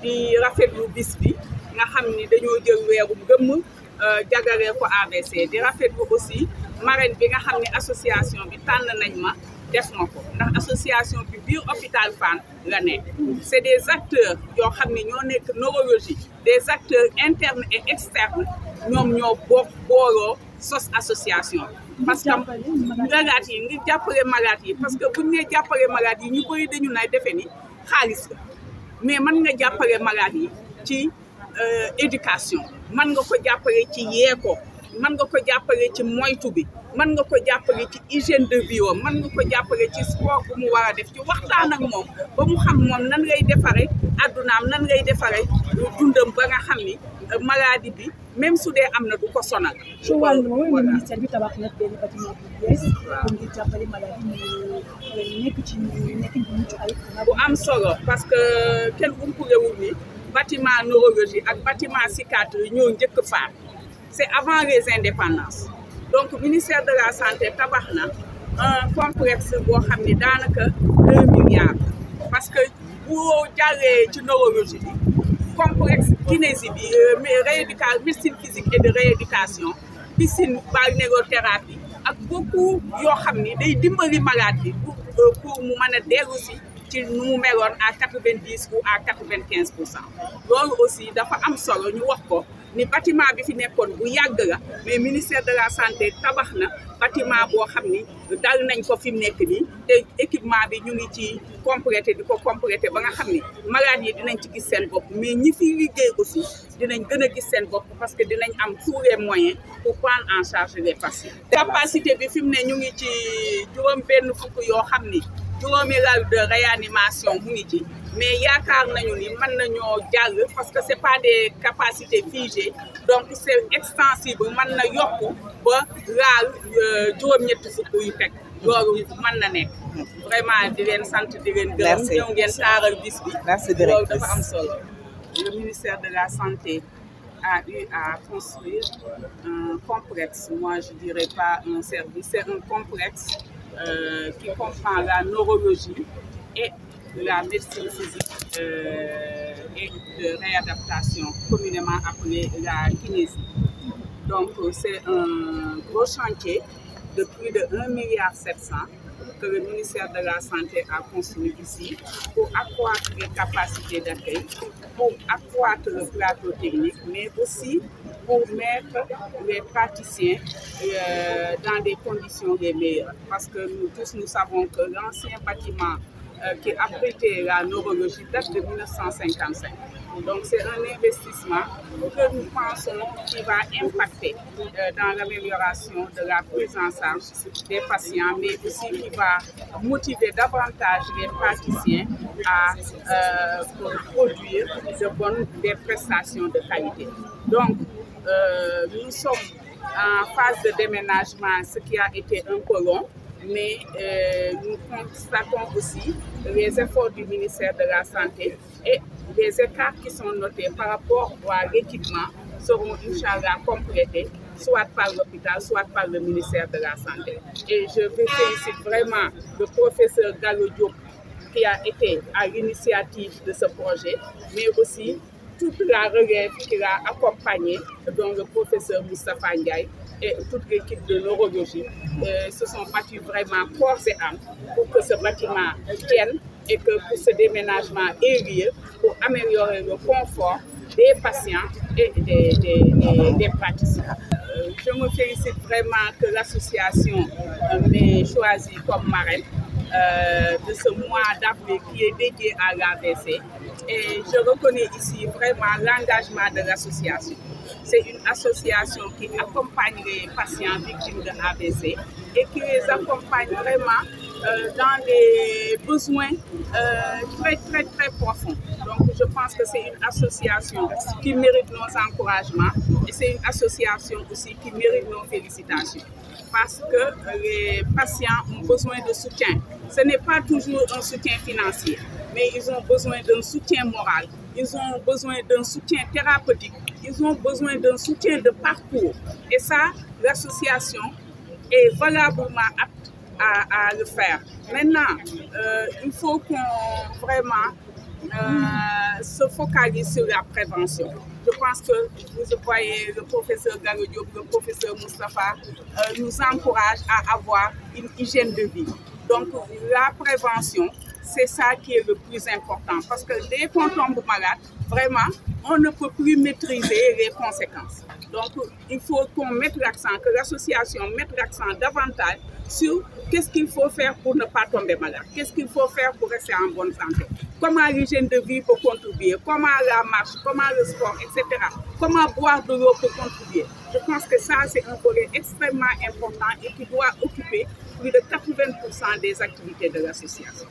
di rafetlu bis bi nga xam ni dañoo jël weeru gëmm jagalee ko AVC di rafetlu aussi marraine bi nga xam ne association bi tànn nañ ma def ma ko ndax association bi biir hôpital Fann la nekk c'est des acteurs yoo xam ne ñoo nekk neurologie des acteurs internes et externes ñoom ñoo booloo sos association parce que malade yi ngir jàppale malade yi parce que buñ nee jàppale malade yi ñu bëri dañu nay defe ni xaalis la mais mën nga jàppale malade yi ci éducation mën nga ko jàppale ci yee ko mën nga ko jàppale ci moytu bi mën nga ko jàppale ci hygiène de vie wam mën nga ko jàppale ci sport bu mu war a def ci waxtaan ak moom ba mu xam moom nan ngay defare addunaam nan ngay defare dundam ba nga xam ni maladie bi même su dee am na du ko sonal. ci wàllu ministère bi tabax na benn bâtiment bu bees pour ngir jàppale maladie ñu nekk ci nekkin bu mucc ayib bu am solo parce que kenn umpulewul ni bâtiment neurologie ak bâtiment psychiatrie ñoo njëkk faat c'est avant les indépendances donc ministère de la santé tabax na un complexe boo xam ne daanaka 2 milliards parce que boo jàllee ci neurologie bi complexe kinésie bi rééducation médecine physique et de rééducation piscine balnéothérapie ak beaucoup yoo xam ni day dimbali malade bi pour mu mën a dellu si ci nu mu meloon à 90 ou à 95%. loolu aussi dafa am solo ñu wax ko ni bâtiment bi fi nekkoon bu yàgg la mais ministère de la santé tabax na bâtiment boo xam ni dal nañ ko fi mu nekk nii te équipement bi ñu ngi ci complété di ko complété ba nga xam ni malade yi dinañ ci gis seen bopp mais ñi fi liggéey aussi dinañ gën a gis seen bopp parce que dinañ am tous les moyens pour prendre en charge les patients. capacité bi fi mu ne ñu ngi ci juróom benn fukk yoo xam ni juróomi lal de réanimation mu ngi ci mais yaakaar nañu ni mën nañoo jàll parce que c'est pas des capacités figées donc c'est extensible mën na yokku ba laal juróom-ñetti fukk yu teg loolu mën na nekk vraiment di leen sant di leen gërëm ñëw ngeen taaral bis bi loolu dafa am solo. Le ministère de la santé a eu à construire un complexe, moi je dirais pas un service, c'est un complexe qui comprend la neurologie et la médecine physique et de réadaptation, communément appelée la kinésie. Donc c'est un gros chantier de plus de 1,7 milliard que le ministère de la Santé a construit ici pour accroître les capacités d'accueil, pour accroître le plateau technique, mais aussi pour mettre les praticiens dans des conditions les meilleures. Parce que nous tous, nous savons que l'ancien bâtiment qui abritait la neurologie date de 1955. Donc c'est un investissement que nous pensons qui va impacter dans l'amélioration de la prise en charge des patients, mais aussi qui va motiver davantage les praticiens à produire des prestations de qualité. Donc nous sommes en phase de déménagement, ce qui a été un peu long, mais nous constatons aussi les efforts du ministère de la Santé et les écarts qui sont notés par rapport à l'équipement seront, Inch'Allah, complétés soit par l'hôpital, soit par le ministère de la Santé. Et je félicite vraiment le professeur Gallo Diop qui a été à l'initiative de ce projet, mais aussi toute la relève qui l'a accompagné, dont le professeur Moustapha Ndiaye et toute l'équipe de neurologie se sont battus vraiment corps et âme pour que ce bâtiment tienne et que pour ce déménagement ait lieu pour améliorer le confort des patients et des praticiens. Je me félicite vraiment que l'association m'ait choisi comme marraine de ce mois d'avril qui est dédié à l'AVC. Et je reconnais ici vraiment l'engagement de l'association. C'est une association qui accompagne les patients victimes de AVC et qui les accompagne vraiment dans des besoins très profonds. Donc je pense que c'est une association qui mérite nos encouragements et c'est une association aussi qui mérite nos félicitations. Parce que les patients ont besoin de soutien. Ce n'est pas toujours un soutien financier, mais ils ont besoin d'un soutien moral, ils ont besoin d'un soutien thérapeutique, ils ont besoin d'un soutien de parcours. Et ça, l'association est valablement apte à le faire. Maintenant, il faut qu'on vraiment se focalise sur la prévention. Je pense que vous voyez le professeur Gallo Diop, le professeur Moustapha nous encouragent à avoir une hygiène de vie. Donc la prévention, c'est ça qui est le plus important parce que dès qu'on tombe malade, vraiment, on ne peut plus maîtriser les conséquences. Donc il faut qu'on mette l'accent, que l'association mette l'accent davantage sur qu'est-ce qu'il faut faire pour ne pas tomber malade, qu'est-ce qu'il faut faire pour rester en bonne santé, comment l'hygiène de vie peut contribuer, comment la marche, comment le sport, etc. Comment boire de l'eau peut contribuer. Je pense que ça, c'est un volet extrêmement important et qui doit occuper plus de 80% des activités de l'association.